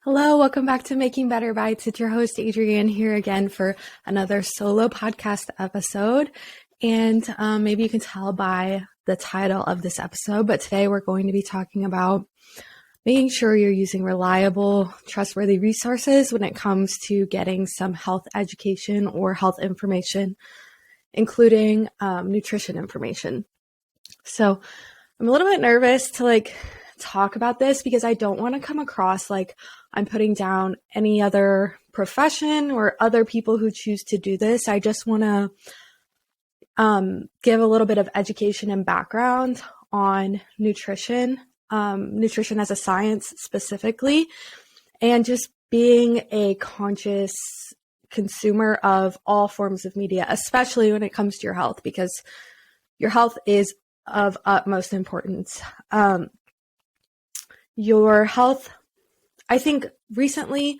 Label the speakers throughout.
Speaker 1: Hello, welcome back to Making Better Bites. It's your host, Adrienne, here again for another solo podcast episode. And maybe you can tell by the title of this episode, but today we're going to be talking about making sure you're using reliable, trustworthy resources when it comes to getting some health education or health information, including nutrition information. So I'm a little bit nervous to talk about this because I don't want to come across like I'm putting down any other profession or other people who choose to do this. I just want to give a little bit of education and background on nutrition as a science specifically, and just being a conscious consumer of all forms of media, especially when it comes to your health, because your health is of utmost importance. Your health, I think recently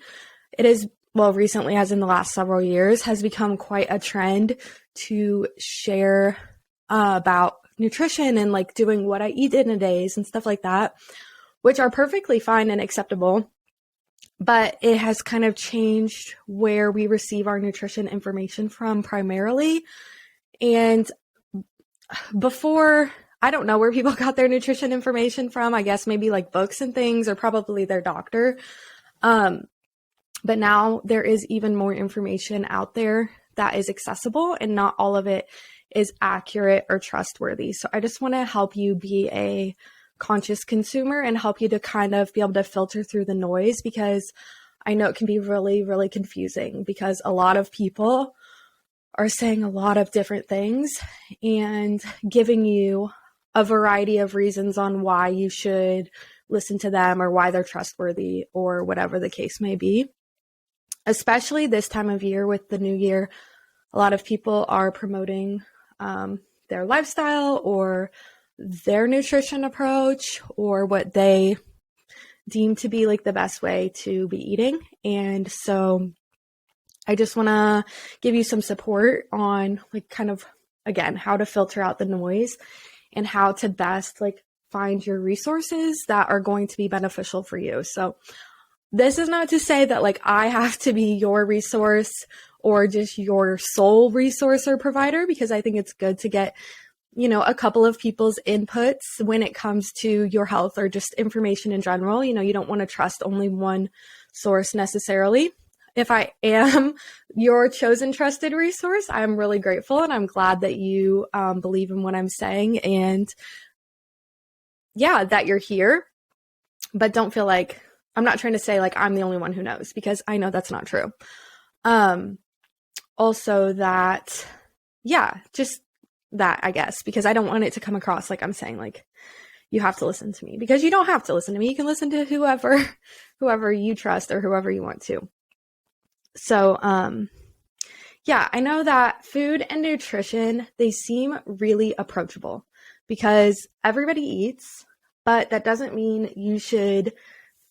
Speaker 1: as in the last several years, has become quite a trend to share about nutrition and doing what I eat in a day and stuff like that, which are perfectly fine and acceptable. But it has kind of changed where we receive our nutrition information from primarily. And before, I don't know where people got their nutrition information from. I guess maybe books and things, or probably their doctor. But now there is even more information out there that is accessible, and not all of it is accurate or trustworthy. So I just want to help you be a conscious consumer and help you to kind of be able to filter through the noise, because I know it can be really, really confusing because a lot of people are saying a lot of different things and giving you a variety of reasons on why you should listen to them or why they're trustworthy or whatever the case may be. Especially this time of year with the new year, a lot of people are promoting their lifestyle or their nutrition approach or what they deem to be the best way to be eating. And so I just want to give you some support on again, how to filter out the noise and how to best find your resources that are going to be beneficial for you. So this is not to say that I have to be your resource or just your sole resource or provider, because I think it's good to get, a couple of people's inputs when it comes to your health or just information in general. You don't want to trust only one source necessarily. If I am your chosen trusted resource, I'm really grateful, and I'm glad that you believe in what I'm saying, and that you're here. But don't feel like I'm not trying to say I'm the only one who knows, because I know that's not true. Also that, just that, I guess, because I don't want it to come across like I'm saying you have to listen to me, because you don't have to listen to me. You can listen to whoever you trust or whoever you want to. So, I know that food and nutrition, they seem really approachable because everybody eats, but that doesn't mean you should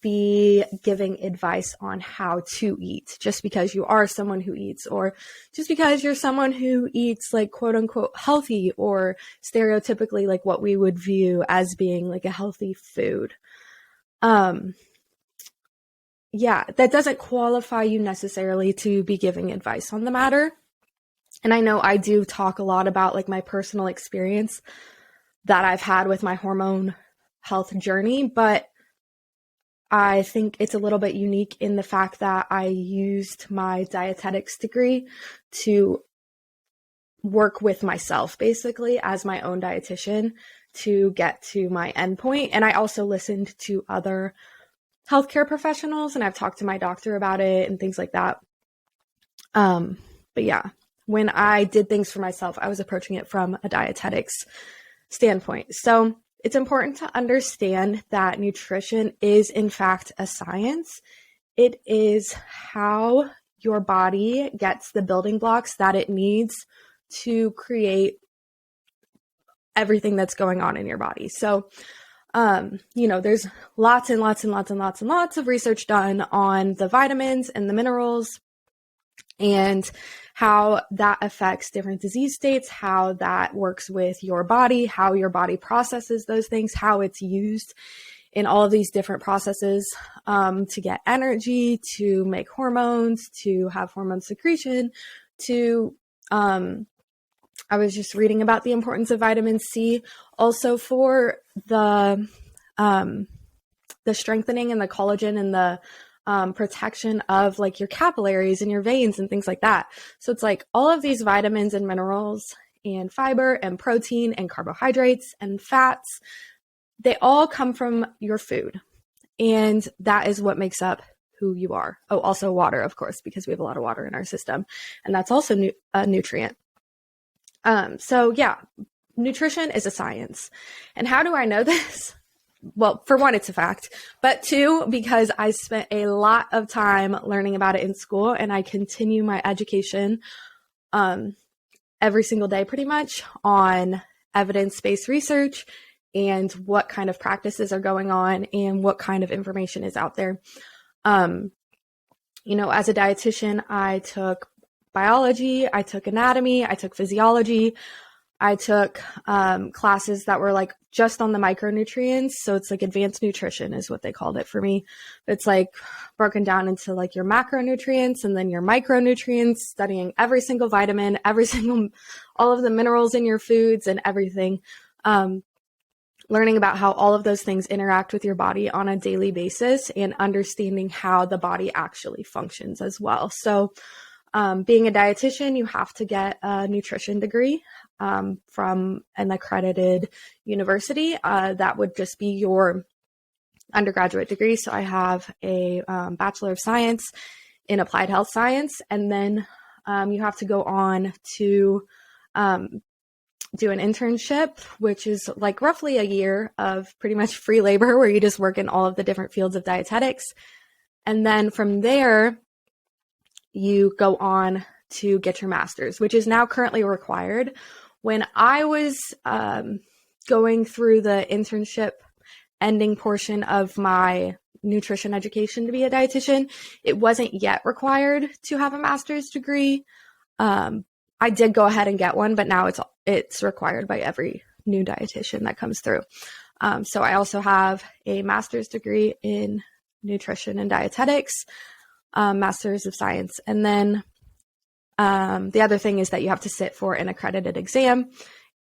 Speaker 1: be giving advice on how to eat just because you are someone who eats, or just because you're someone who eats quote unquote healthy, or stereotypically what we would view as being a healthy food. That doesn't qualify you necessarily to be giving advice on the matter. And I know I do talk a lot about my personal experience that I've had with my hormone health journey, but I think it's a little bit unique in the fact that I used my dietetics degree to work with myself basically as my own dietitian to get to my endpoint. And I also listened to other healthcare professionals, and I've talked to my doctor about it and things like that. But when I did things for myself, I was approaching it from a dietetics standpoint. So it's important to understand that nutrition is in fact a science. It is how your body gets the building blocks that it needs to create everything that's going on in your body. So there's lots and lots and lots and lots and lots of research done on the vitamins and the minerals and how that affects different disease states, how that works with your body, how your body processes those things, how it's used in all of these different processes to get energy, to make hormones, to have hormone secretion, to I was just reading about the importance of vitamin C also for the strengthening and the collagen and the protection of like your capillaries and your veins and things like that. So it's like all of these vitamins and minerals and fiber and protein and carbohydrates and fats, they all come from your food. And that is what makes up who you are. Oh, also water, of course, because we have a lot of water in our system. And that's also a nutrient. So yeah, nutrition is a science. And how do I know this? Well, for one, it's a fact, but two, because I spent a lot of time learning about it in school, and I continue my education every single day pretty much on evidence-based research and what kind of practices are going on and what kind of information is out there. As a dietitian, I took biology, I took anatomy, I took physiology, I took classes that were like just on the micronutrients. So it's like advanced nutrition is what they called it for me. It's like broken down into like your macronutrients and then your micronutrients, studying every single vitamin, all of the minerals in your foods and everything. Learning about how all of those things interact with your body on a daily basis and understanding how the body actually functions as well. So being a dietitian, you have to get a nutrition degree from an accredited university. That would just be your undergraduate degree. So I have a Bachelor of Science in Applied Health Science, and then you have to go on to do an internship, which is like roughly a year of pretty much free labor where you just work in all of the different fields of dietetics. And then from there, you go on to get your master's, which is now currently required. When I was going through the internship ending portion of my nutrition education to be a dietitian, it wasn't yet required to have a master's degree. I did go ahead and get one, but now it's required by every new dietitian that comes through. So I also have a master's degree in nutrition and dietetics, master's of science. And then the other thing is that you have to sit for an accredited exam.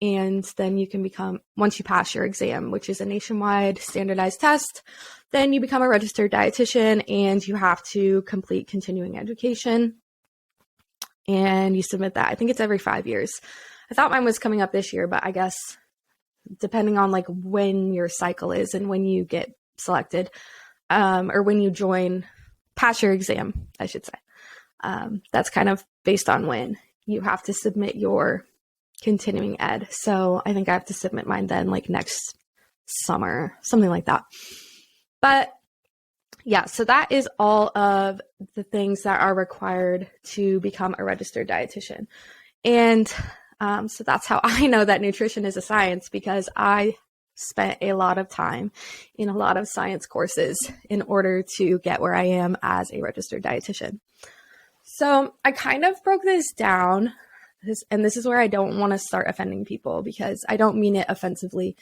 Speaker 1: And then you can once you pass your exam, which is a nationwide standardized test, then you become a registered dietitian and you have to complete continuing education. And you submit that. I think it's every 5 years. I thought mine was coming up this year, but I guess depending on like when your cycle is and when you get selected, or when you pass your exam, I should say. That's kind of based on when you have to submit your continuing ed. So I think I have to submit mine then like next summer, something like that. But yeah, so that is all of the things that are required to become a registered dietitian. And so that's how I know that nutrition is a science, because I spent a lot of time in a lot of science courses in order to get where I am as a registered dietitian. So I kind of broke this down, and this is where I don't want to start offending people, because I don't mean it offensively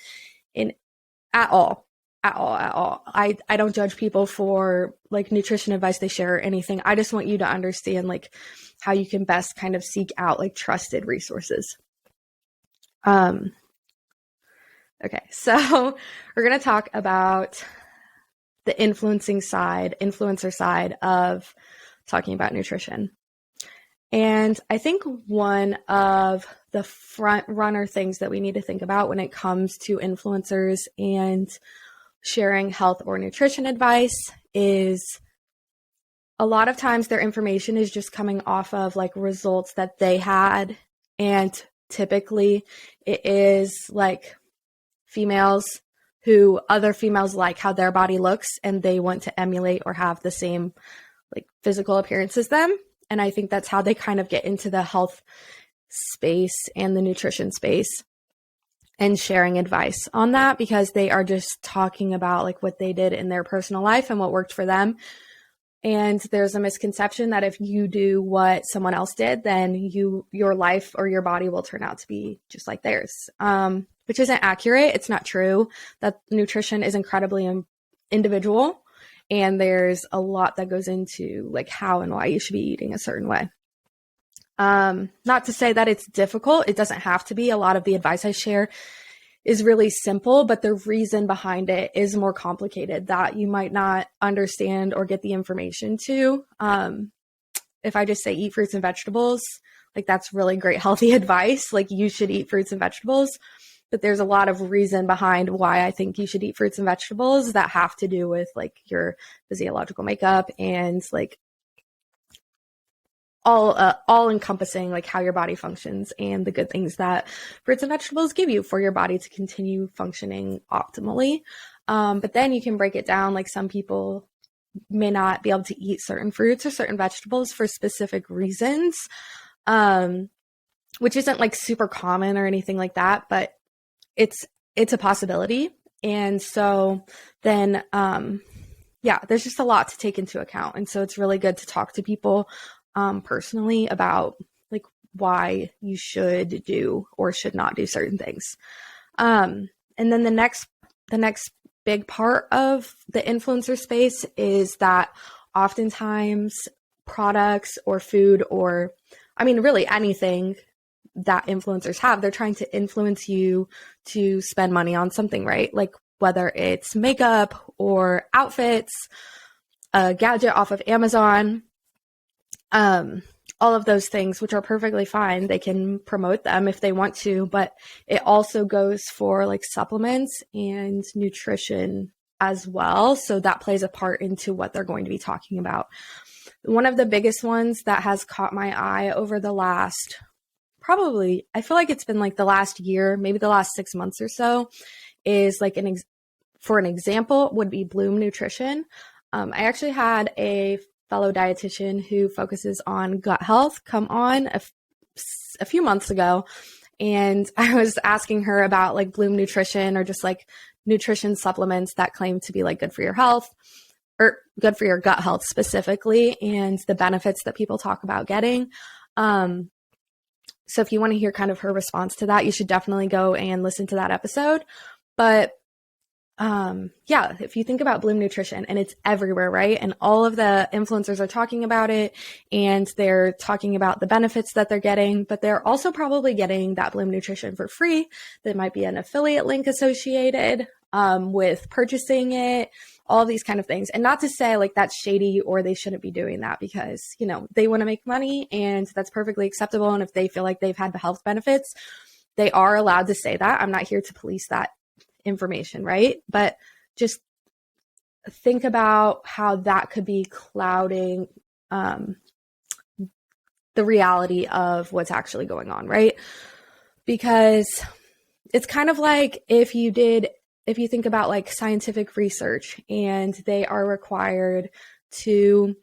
Speaker 1: at all. I don't judge people for like nutrition advice they share or anything. I just want you to understand like how you can best kind of seek out like trusted resources. Okay, so we're going to talk about the influencer side of talking about nutrition. And I think one of the front runner things that we need to think about when it comes to influencers and sharing health or nutrition advice is a lot of times their information is just coming off of like results that they had. And typically it is like other females like how their body looks and they want to emulate or have the same like physical appearance as them. And I think that's how they kind of get into the health space and the nutrition space and sharing advice on that, because they are just talking about like what they did in their personal life and what worked for them. And there's a misconception that if you do what someone else did, then your life or your body will turn out to be just like theirs, which isn't accurate. It's not true. That nutrition is incredibly individual, and there's a lot that goes into like how and why you should be eating a certain way. Not to say that it's difficult. It doesn't have to be. A lot of the advice I share is really simple, but the reason behind it is more complicated that you might not understand or get the information to. If I just say eat fruits and vegetables, like that's really great, healthy advice. Like you should eat fruits and vegetables, but there's a lot of reason behind why I think you should eat fruits and vegetables that have to do with like your physiological makeup and like all encompassing like how your body functions and the good things that fruits and vegetables give you for your body to continue functioning optimally. But then you can break it down. Like some people may not be able to eat certain fruits or certain vegetables for specific reasons, which isn't like super common or anything like that, but it's a possibility. And so then, there's just a lot to take into account. And so it's really good to talk to people personally about like why you should do or should not do certain things. And then the next big part of the influencer space is that oftentimes products or food or, I mean, really anything that influencers have, they're trying to influence you to spend money on something, right? Like whether it's makeup or outfits, a gadget off of Amazon, all of those things, which are perfectly fine. They can promote them if they want to, but it also goes for like supplements and nutrition as well. So that plays a part into what they're going to be talking about. One of the biggest ones that has caught my eye over the last, probably, I feel like it's been like the last year, maybe the last 6 months or so, is like for an example would be Bloom Nutrition. I actually had a fellow dietitian who focuses on gut health come on a few months ago. And I was asking her about like Bloom Nutrition or just like nutrition supplements that claim to be like good for your health or good for your gut health specifically and the benefits that people talk about getting. So if you want to hear kind of her response to that, you should definitely go and listen to that episode. But if you think about Bloom Nutrition and it's everywhere, right? And all of the influencers are talking about it and they're talking about the benefits that they're getting, but they're also probably getting that Bloom Nutrition for free. There might be an affiliate link associated with purchasing it, all these kind of things. And not to say like that's shady or they shouldn't be doing that because, you know, they want to make money and that's perfectly acceptable. And if they feel like they've had the health benefits, they are allowed to say that. I'm not here to police that information, right? But just think about how that could be clouding the reality of what's actually going on, right? Because it's kind of like if you think about like scientific research and they are required to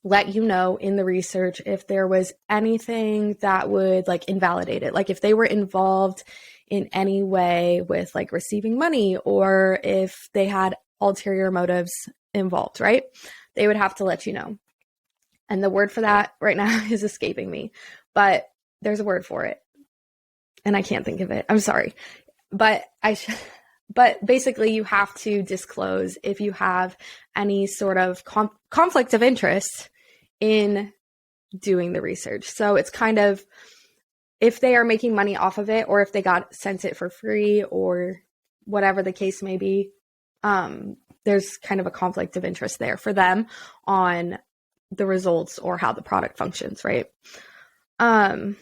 Speaker 1: let you know in the research if there was anything that would like invalidate it, like if they were involved in any way with like receiving money or if they had ulterior motives involved, right? They would have to let you know. And the word for that right now is escaping me, but there's a word for it and I can't think of it. I'm sorry, but but basically you have to disclose if you have any sort of conflict of interest in doing the research. So it's kind of, if they are making money off of it, or if they got sent it for free, or whatever the case may be, there's kind of a conflict of interest there for them on the results or how the product functions, right? The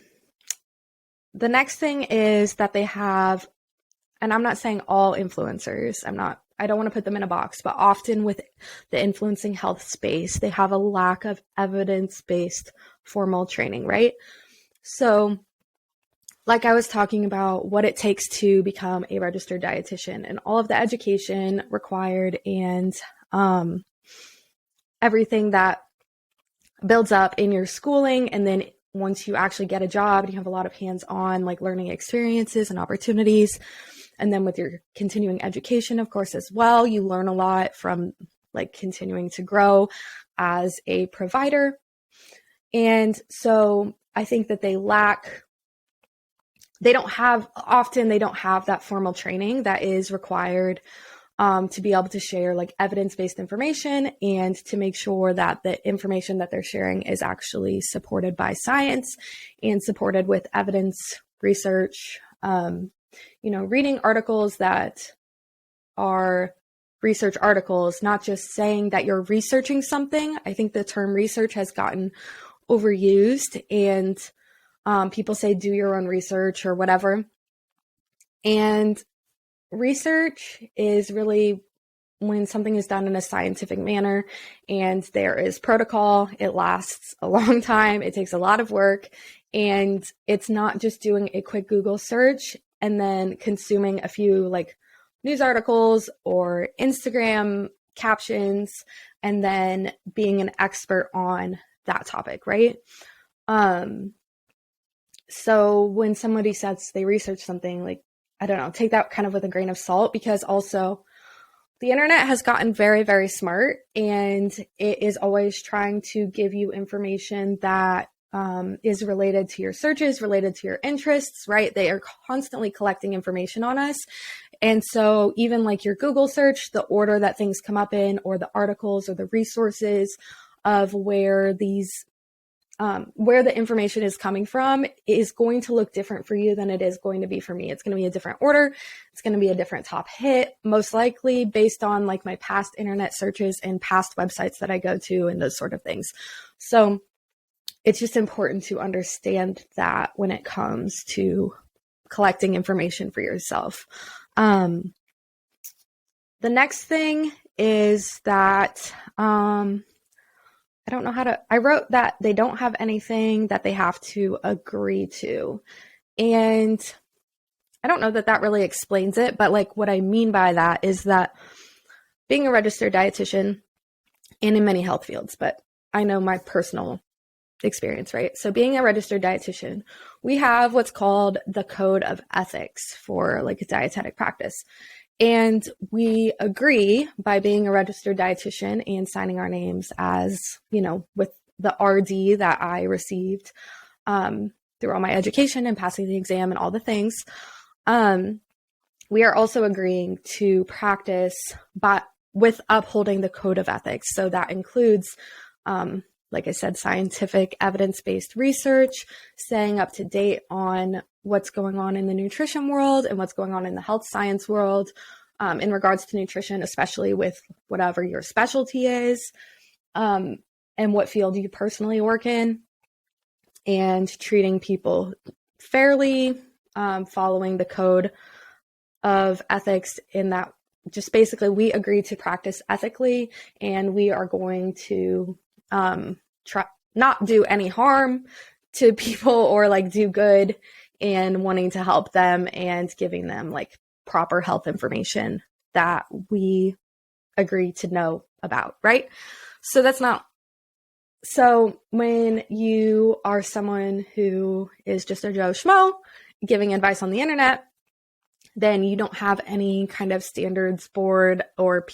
Speaker 1: next thing is that they have, and I'm not saying all influencers, I don't want to put them in a box, but often with the influencing health space, they have a lack of evidence-based formal training, right? So like I was talking about what it takes to become a registered dietitian and all of the education required and everything that builds up in your schooling. And then once you actually get a job and you have a lot of hands-on like learning experiences and opportunities. And then with your continuing education, of course, as well, you learn a lot from like continuing to grow as a provider. And so I think that they don't have that formal training that is required to be able to share like evidence-based information and to make sure that the information that they're sharing is actually supported by science and supported with evidence research. Reading articles that are research articles, not just saying that you're researching something. I think the term research has gotten overused, and people say do your own research or whatever. And research is really when something is done in a scientific manner and there is protocol. It lasts a long time. It takes a lot of work, and it's not just doing a quick Google search and then consuming a few like news articles or Instagram captions and then being an expert on that topic, right? So when somebody says they research something, like, I don't know, take that kind of with a grain of salt, because also the internet has gotten very, very smart, and it is always trying to give you information that is related to your searches, related to your interests, right? They are constantly collecting information on us. And so even like your Google search, the order that things come up in, or the articles or the resources of where the information is coming from is going to look different for you than it is going to be for me. It's going to be a different order. It's going to be a different top hit, most likely based on like my past internet searches and past websites that I go to and those sort of things. So it's just important to understand that when it comes to collecting information for yourself. The next thing is that, I wrote that they don't have anything that they have to agree to. And I don't know that that really explains it, but like what I mean by that is that being a registered dietitian, and in many health fields, but I know my personal experience, right? So being a registered dietitian, we have what's called the Code of Ethics for like a dietetic practice. And we agree by being a registered dietitian and signing our names as, with the RD that I received through all my education and passing the exam and all the things. We are also agreeing to practice with upholding the Code of Ethics. So that includes, like I said, scientific evidence-based research, staying up to date on what's going on in the nutrition world and what's going on in the health science world in regards to nutrition, especially with whatever your specialty is and what field you personally work in, and treating people fairly, following the code of ethics in that just basically we agree to practice ethically, and we are going to try not do any harm to people or like do good and wanting to help them and giving them like proper health information that we agree to know about, right? So when you are someone who is just a Joe Schmo giving advice on the internet, then you don't have any kind of standards board or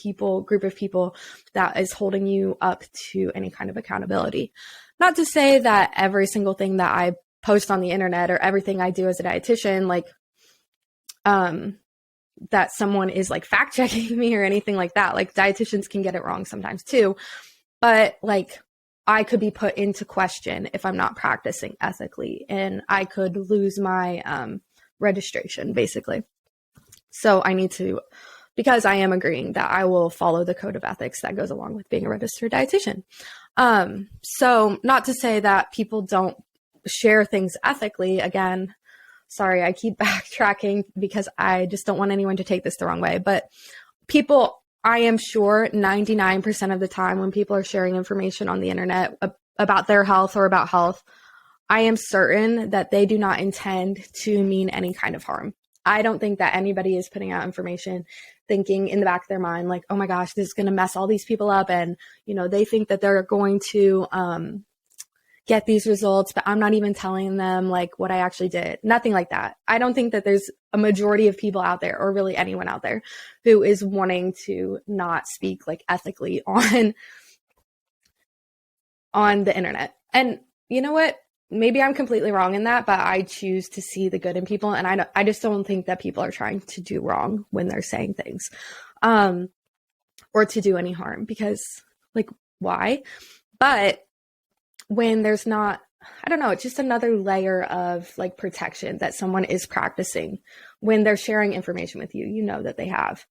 Speaker 1: group of people that is holding you up to any kind of accountability. Not to say that every single thing that I post on the internet or everything I do as a dietitian, like, that someone is like fact checking me or anything like that. Like dietitians can get it wrong sometimes too, but like I could be put into question if I'm not practicing ethically, and I could lose my registration basically. So I need to, because I am agreeing that I will follow the code of ethics that goes along with being a registered dietitian. So not to say that people don't share things ethically. Again, sorry, I keep backtracking because I just don't want anyone to take this the wrong way. But people, I am sure 99% of the time when people are sharing information on the internet about their health or about health, I am certain that they do not intend to mean any kind of harm. I don't think that anybody is putting out information thinking in the back of their mind, like, oh my gosh, this is going to mess all these people up. And, they think that they're going to get these results, but I'm not even telling them like what I actually did. Nothing like that. I don't think that there's a majority of people out there, or really anyone out there, who is wanting to not speak like ethically on the internet. And you know what? Maybe I'm completely wrong in that, but I choose to see the good in people. And I just don't think that people are trying to do wrong when they're saying things. or to do any harm, because like, why? But when there's not, I don't know, it's just another layer of like protection that someone is practicing when they're sharing information with you, you know that they have.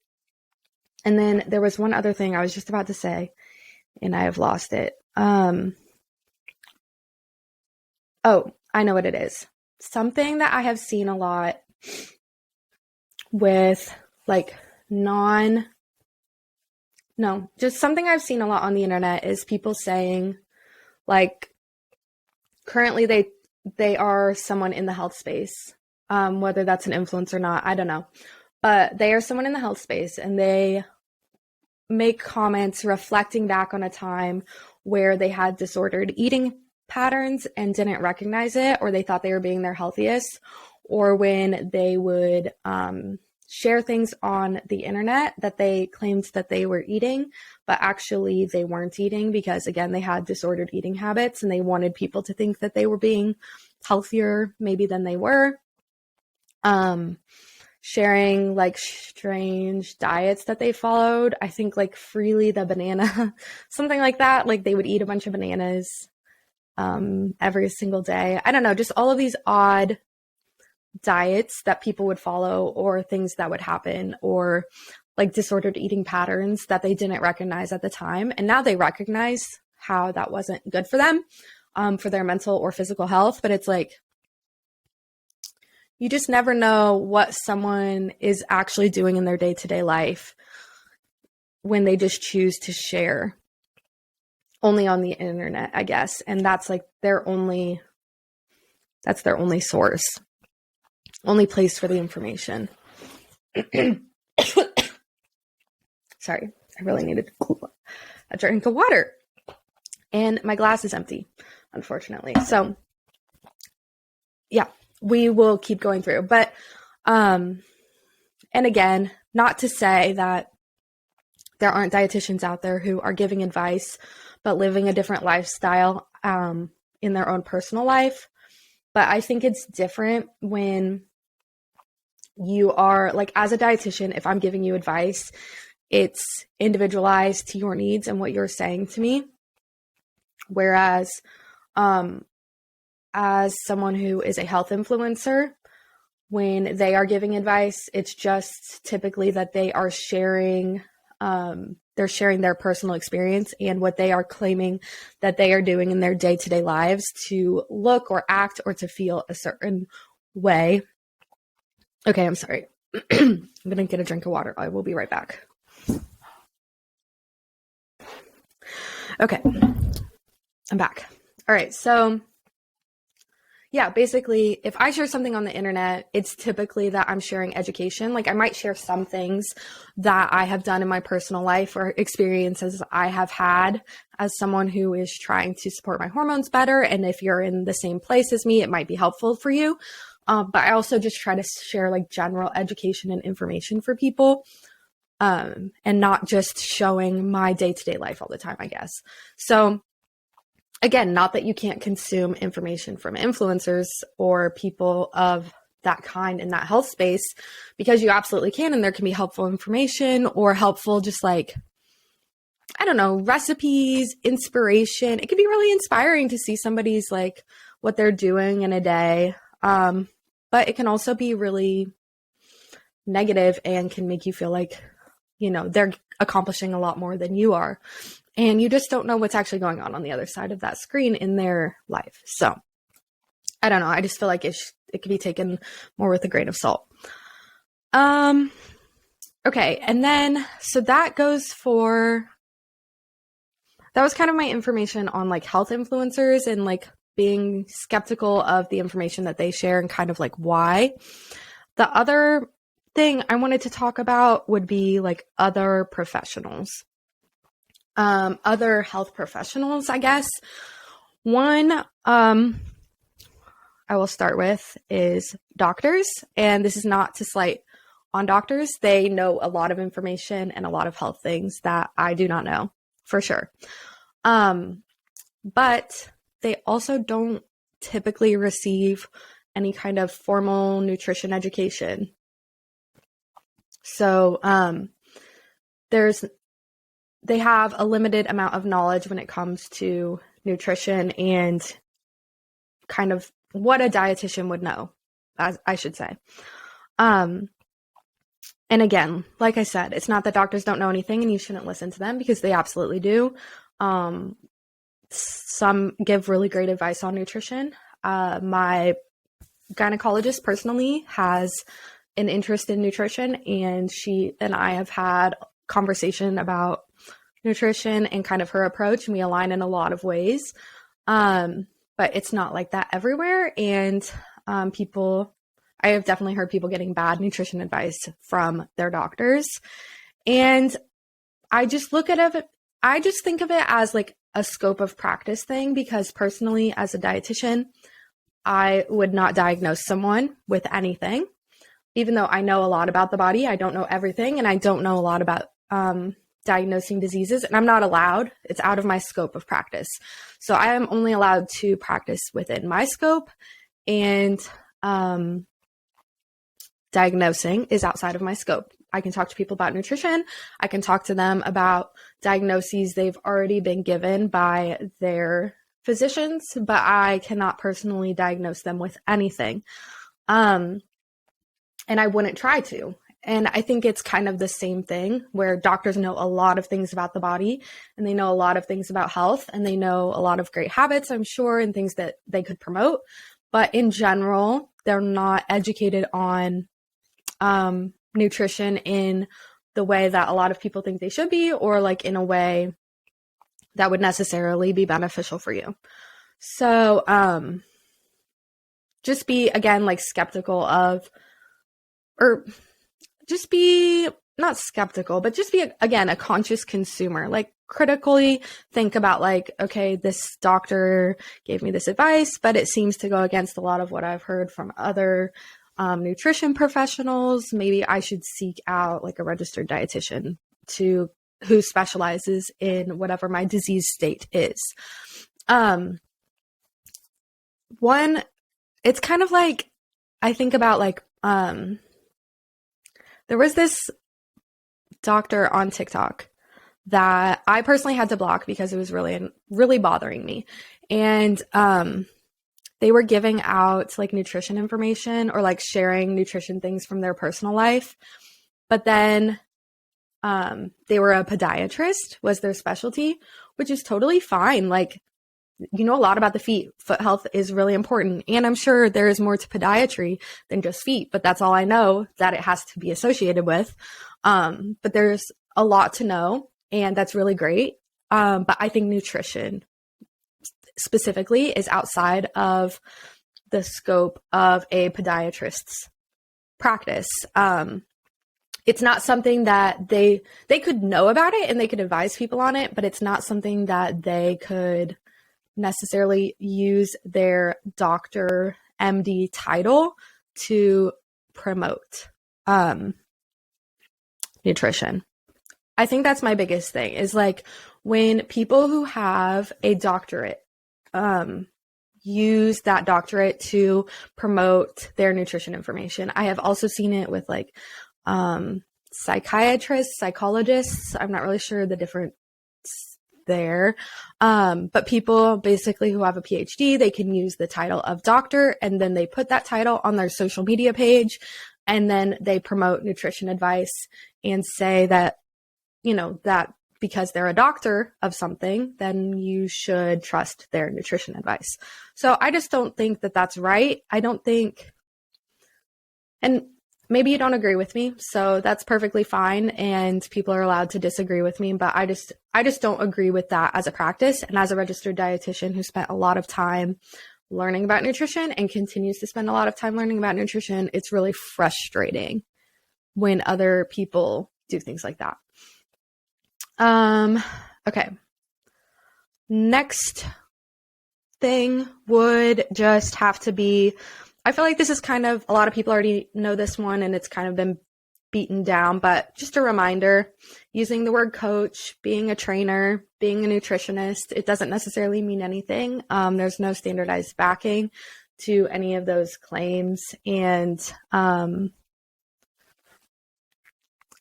Speaker 1: And then there was one other thing I was just about to say, and I have lost it. Oh, I know what it is. Something that I have seen a lot with like just something I've seen a lot on the internet is people saying like currently they are someone in the health space, whether that's an influence or not, I don't know. But they are someone in the health space and they make comments reflecting back on a time where they had disordered eating patterns and didn't recognize it, or they thought they were being their healthiest, or when they would share things on the internet that they claimed that they were eating, but actually they weren't eating because, again, they had disordered eating habits and they wanted people to think that they were being healthier maybe than they were. Sharing like strange diets that they followed. I think like Freely the banana, something like that. Like they would eat a bunch of bananas every single day. I don't know, just all of these odd diets that people would follow, or things that would happen, or like disordered eating patterns that they didn't recognize at the time. And now they recognize how that wasn't good for them, for their mental or physical health. But it's like, you just never know what someone is actually doing in their day-to-day life when they just choose to share only on the internet, I guess. And that's like that's their only source, only place for the information. Sorry, I really needed a drink of water. And my glass is empty, unfortunately. So yeah, we will keep going through. But, and again, not to say that there aren't dietitians out there who are giving advice, but living a different lifestyle in their own personal life. But I think it's different when you are, like, as a dietitian, if I'm giving you advice, it's individualized to your needs and what you're saying to me. Whereas, as someone who is a health influencer, when they are giving advice, it's just typically that they are sharing, they're sharing their personal experience and what they are claiming that they are doing in their day-to-day lives to look or act or to feel a certain way. Okay, I'm sorry. I'm going to get a drink of water. I will be right back. Okay, I'm back. All right, so yeah, basically, if I share something on the internet, it's typically that I'm sharing education. Like I might share some things that I have done in my personal life or experiences I have had as someone who is trying to support my hormones better. And if you're in the same place as me, it might be helpful for you. But I also just try to share like general education and information for people, and not just showing my day-to-day life all the time, I guess. So again, not that you can't consume information from influencers or people of that kind in that health space, because you absolutely can. And there can be helpful information or helpful, just like, I don't know, recipes, inspiration. It can be really inspiring to see somebody's like what they're doing in a day. But it can also be really negative and can make you feel like, you know, they're accomplishing a lot more than you are. And you just don't know what's actually going on the other side of that screen in their life. So I don't know. I just feel like it can be taken more with a grain of salt. Okay. And then, so that was kind of my information on like health influencers and like being skeptical of the information that they share and kind of like why. The other thing I wanted to talk about would be like other professionals. Other health professionals, I guess. One, I will start with is doctors. And this is not to slight on doctors. They know a lot of information and a lot of health things that I do not know, for sure. But they also don't typically receive any kind of formal nutrition education. So, they have a limited amount of knowledge when it comes to nutrition and kind of what a dietitian would know, as I should say. And again, like I said, it's not that doctors don't know anything and you shouldn't listen to them, because they absolutely do. Some give really great advice on nutrition. My gynecologist personally has an interest in nutrition, and she and I have had conversation about nutrition and kind of her approach, and we align in a lot of ways. But it's not like that everywhere. And I have definitely heard people getting bad nutrition advice from their doctors. And I just think of it as like a scope of practice thing, because personally, as a dietitian, I would not diagnose someone with anything. Even though I know a lot about the body, I don't know everything, and I don't know a lot about diagnosing diseases, and I'm not allowed. It's out of my scope of practice. So I am only allowed to practice within my scope, and diagnosing is outside of my scope. I can talk to people about nutrition. I can talk to them about diagnoses they've already been given by their physicians, but I cannot personally diagnose them with anything. And I wouldn't try to. And I think it's kind of the same thing, where doctors know a lot of things about the body, and they know a lot of things about health, and they know a lot of great habits, I'm sure, and things that they could promote. But in general, they're not educated on nutrition in the way that a lot of people think they should be, or like in a way that would necessarily be beneficial for you. So just be, again, like skeptical of, or just be not skeptical, but just be, again, a conscious consumer. Like critically think about like, okay, this doctor gave me this advice, but it seems to go against a lot of what I've heard from other nutrition professionals. Maybe I should seek out like a registered dietitian who specializes in whatever my disease state is. It's kind of like, I think about like, there was this doctor on TikTok that I personally had to block because it was really, really bothering me. And they were giving out like nutrition information, or like sharing nutrition things from their personal life. But then they were a podiatrist, was their specialty, which is totally fine. Like, you know a lot about the feet. Foot health is really important. And I'm sure there is more to podiatry than just feet, but that's all I know that it has to be associated with. But there's a lot to know, and that's really great. But I think nutrition specifically is outside of the scope of a podiatrist's practice. It's not something that they could know about it and they could advise people on it, but it's not something that they could necessarily use their doctor MD title to promote nutrition. I think that's my biggest thing, is like when people who have a doctorate use that doctorate to promote their nutrition information. I have also seen it with like psychiatrists, psychologists. I'm not really sure the difference there. But people basically who have a PhD, they can use the title of doctor, and then they put that title on their social media page, and then they promote nutrition advice and say that, you know, that because they're a doctor of something, then you should trust their nutrition advice. So I just don't think that that's right. I don't think, and maybe you don't agree with me, so that's perfectly fine, and people are allowed to disagree with me, but I just don't agree with that as a practice. And as a registered dietitian who spent a lot of time learning about nutrition and continues to spend a lot of time learning about nutrition, it's really frustrating when other people do things like that. Okay. Next thing would just have to be, I feel like this is kind of, a lot of people already know this one and it's kind of been beaten down, but just a reminder, using the word coach, being a trainer, being a nutritionist, it doesn't necessarily mean anything. There's no standardized backing to any of those claims. And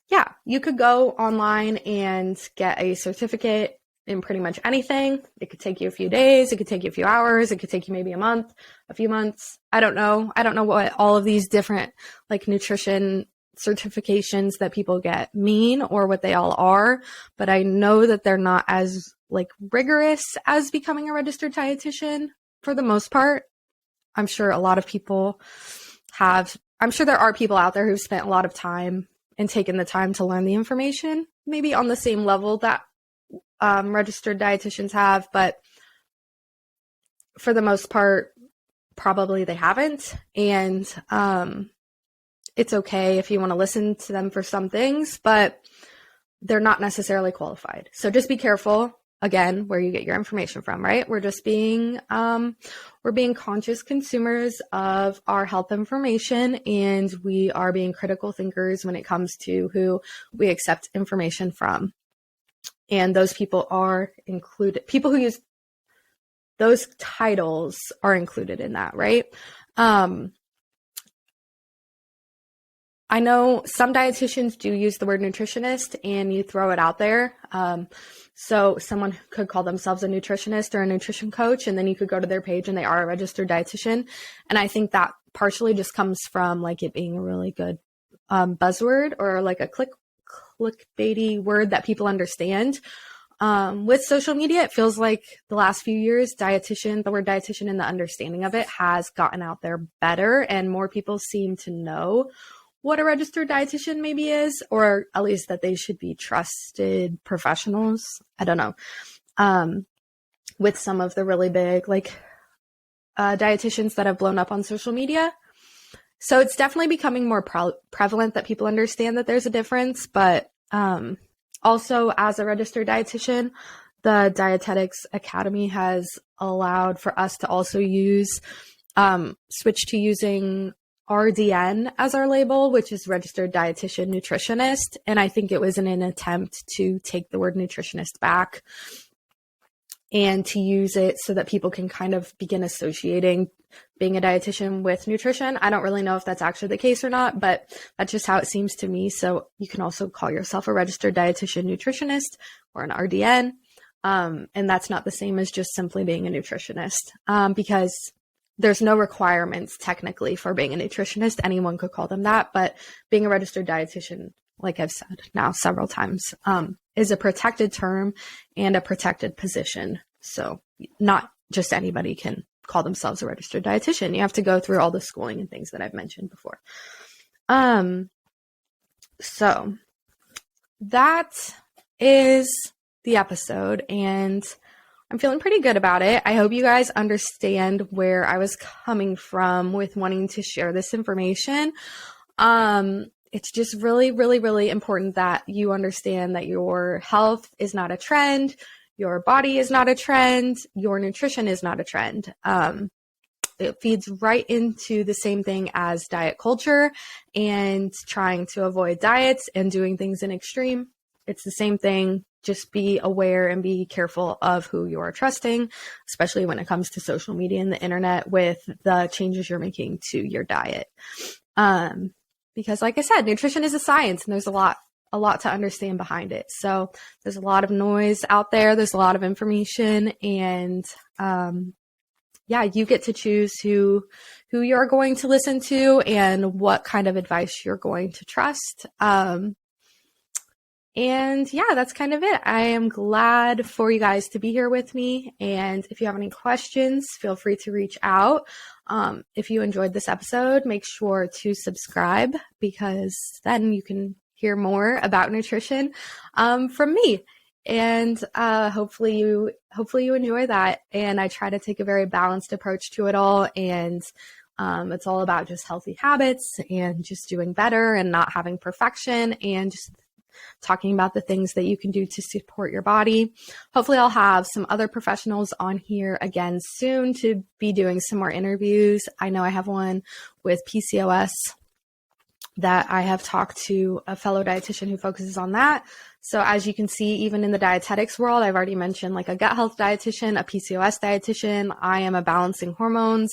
Speaker 1: yeah, you could go online and get a certificate in pretty much anything. It could take you a few days. It could take you a few hours. It could take you maybe a month, a few months. I don't know. I don't know what all of these different like nutrition certifications that people get mean or what they all are, but I know that they're not as like rigorous as becoming a registered dietitian for the most part. I'm sure a lot of people I'm sure there are people out there who've spent a lot of time and taken the time to learn the information, maybe on the same level that registered dietitians have, but for the most part, probably they haven't. And it's okay if you want to listen to them for some things, but they're not necessarily qualified. So just be careful, again, where you get your information from, right? We're just being conscious consumers of our health information, and we are being critical thinkers when it comes to who we accept information from. And those people are included. People who use those titles are included in that, right? I know some dietitians do use the word nutritionist and you throw it out there. So someone could call themselves a nutritionist or a nutrition coach, and then you could go to their page and they are a registered dietitian. And I think that partially just comes from like it being a really good buzzword or like a clickbaity word that people understand. With social media, it feels like the last few years, the word dietitian and the understanding of it has gotten out there better, and more people seem to know what a registered dietitian maybe is, or at least that they should be trusted professionals. I don't know. With some of the really big dietitians that have blown up on social media. So it's definitely becoming more prevalent that people understand that there's a difference. But also as a registered dietitian, the Dietetics Academy has allowed for us to also switch to using RDN as our label, which is registered dietitian nutritionist. And I think it was in an attempt to take the word nutritionist back and to use it so that people can kind of begin associating being a dietitian with nutrition. I don't really know if that's actually the case or not, but that's just how it seems to me. So you can also call yourself a registered dietitian nutritionist or an RDN. And that's not the same as just simply being a nutritionist, because there's no requirements technically for being a nutritionist. Anyone could call them that, but being a registered dietitian, like I've said now several times, is a protected term and a protected position. So not just anybody can call themselves a registered dietitian. You have to go through all the schooling and things that I've mentioned before. So that is the episode, and I'm feeling pretty good about it. I hope you guys understand where I was coming from with wanting to share this information. It's just really, really, really important that you understand that your health is not a trend. Your body is not a trend. Your nutrition is not a trend. It feeds right into the same thing as diet culture and trying to avoid diets and doing things in extreme. It's the same thing. Just be aware and be careful of who you are trusting, especially when it comes to social media and the internet with the changes you're making to your diet. Because like I said, nutrition is a science and there's a lot to understand behind it. So there's a lot of noise out there. There's a lot of information, and you get to choose who you're going to listen to and what kind of advice you're going to trust. And yeah, that's kind of it. I am glad for you guys to be here with me. And if you have any questions, feel free to reach out. If you enjoyed this episode, make sure to subscribe, because then you can hear more about nutrition from me. And hopefully you enjoy that. And I try to take a very balanced approach to it all. And it's all about just healthy habits and just doing better and not having perfection, and just talking about the things that you can do to support your body. Hopefully I'll have some other professionals on here again soon to be doing some more interviews. I know I have one with PCOS that I have talked to a fellow dietitian who focuses on that. So as you can see, even in the dietetics world, I've already mentioned like a gut health dietitian, a PCOS dietitian. I am a balancing hormones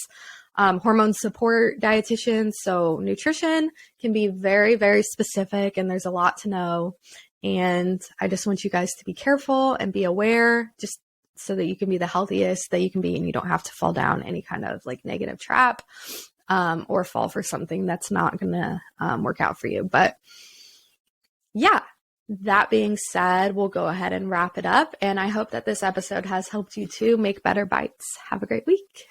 Speaker 1: hormone support dietitians. So nutrition can be very, very specific, and there's a lot to know. And I just want you guys to be careful and be aware, just so that you can be the healthiest that you can be, and you don't have to fall down any kind of like negative trap, or fall for something that's not going to work out for you. But yeah, that being said, we'll go ahead and wrap it up. And I hope that this episode has helped you to make better bites. Have a great week.